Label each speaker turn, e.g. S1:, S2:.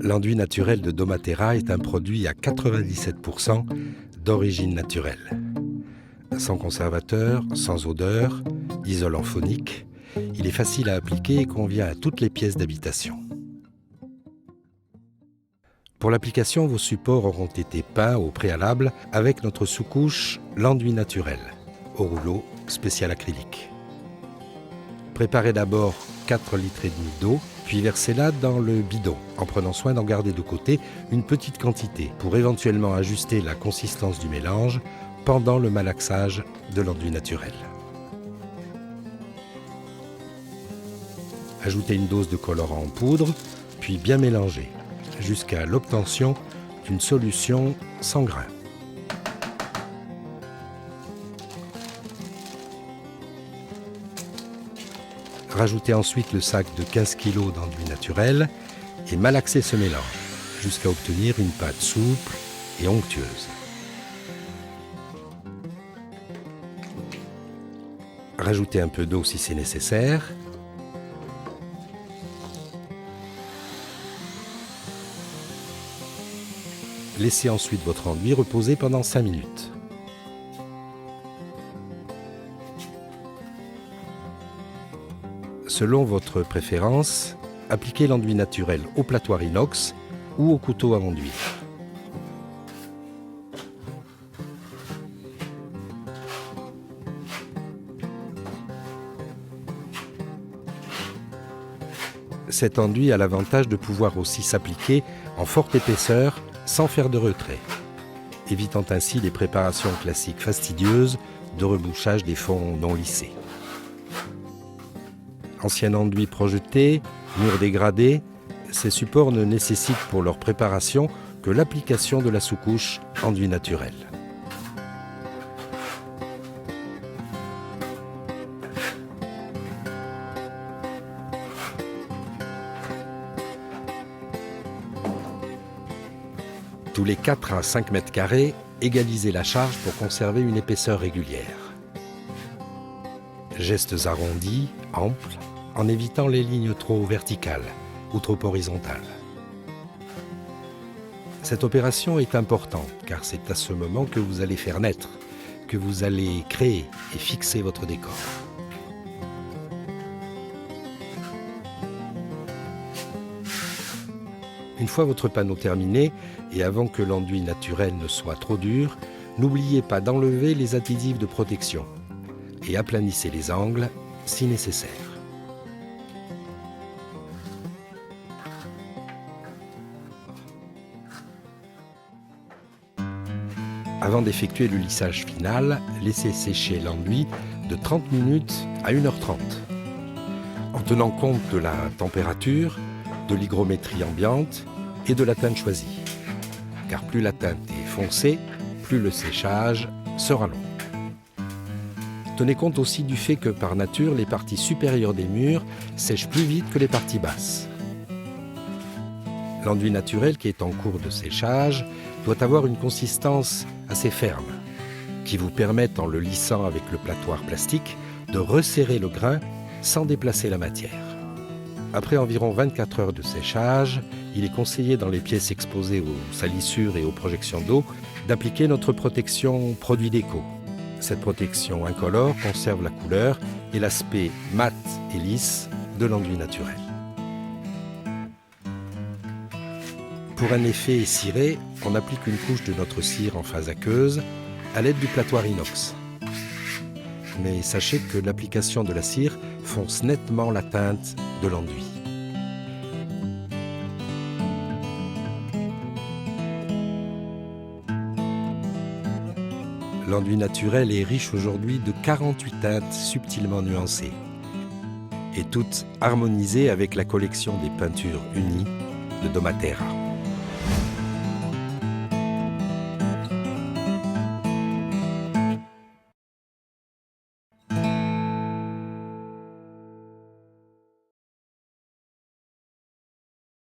S1: L'enduit naturel de Domaterra est un produit à 97% d'origine naturelle. Sans conservateur, sans odeur, isolant phonique, il est facile à appliquer et convient à toutes les pièces d'habitation. Pour l'application, vos supports auront été peints au préalable avec notre sous-couche l'enduit naturel, au rouleau spécial acrylique. Préparez d'abord 4,5 litres d'eau, puis versez-la dans le bidon, en prenant soin d'en garder de côté une petite quantité pour éventuellement ajuster la consistance du mélange pendant le malaxage de l'enduit naturel. Ajoutez une dose de colorant en poudre, puis bien mélanger, jusqu'à l'obtention d'une solution sans grains. Rajoutez ensuite le sac de 15 kg d'enduit naturel et malaxez ce mélange jusqu'à obtenir une pâte souple et onctueuse. Rajoutez un peu d'eau si c'est nécessaire. Laissez ensuite votre enduit reposer pendant 5 minutes. Selon votre préférence, appliquez l'enduit naturel au platoir inox ou au couteau à enduire. Cet enduit a l'avantage de pouvoir aussi s'appliquer en forte épaisseur sans faire de retrait, évitant ainsi les préparations classiques fastidieuses de rebouchage des fonds non lissés. Ancien enduit projeté, mur dégradé, ces supports ne nécessitent pour leur préparation que l'application de la sous-couche enduit naturel. Tous les 4 à 5 mètres carrés, égalisez la charge pour conserver une épaisseur régulière. Gestes arrondis, amples, en évitant les lignes trop verticales ou trop horizontales. Cette opération est importante car c'est à ce moment que vous allez faire naître, que vous allez créer et fixer votre décor. Une fois votre panneau terminé et avant que l'enduit naturel ne soit trop dur, n'oubliez pas d'enlever les adhésifs de protection et aplanissez les angles si nécessaire. Avant d'effectuer le lissage final, laissez sécher l'enduit de 30 minutes à 1h30. En tenant compte de la température, de l'hygrométrie ambiante et de la teinte choisie. Car plus la teinte est foncée, plus le séchage sera long. Tenez compte aussi du fait que par nature, les parties supérieures des murs sèchent plus vite que les parties basses. L'enduit naturel qui est en cours de séchage doit avoir une consistance assez ferme, qui vous permette, en le lissant avec le platoir plastique, de resserrer le grain sans déplacer la matière. Après environ 24 heures de séchage, il est conseillé dans les pièces exposées aux salissures et aux projections d'eau d'appliquer notre protection produit déco. Cette protection incolore conserve la couleur et l'aspect mat et lisse de l'enduit naturel. Pour un effet ciré, on applique une couche de notre cire en phase aqueuse à l'aide du platoir inox. Mais sachez que l'application de la cire fonce nettement la teinte de l'enduit. L'enduit naturel est riche aujourd'hui de 48 teintes subtilement nuancées et toutes harmonisées avec la collection des peintures unies de Domaterra.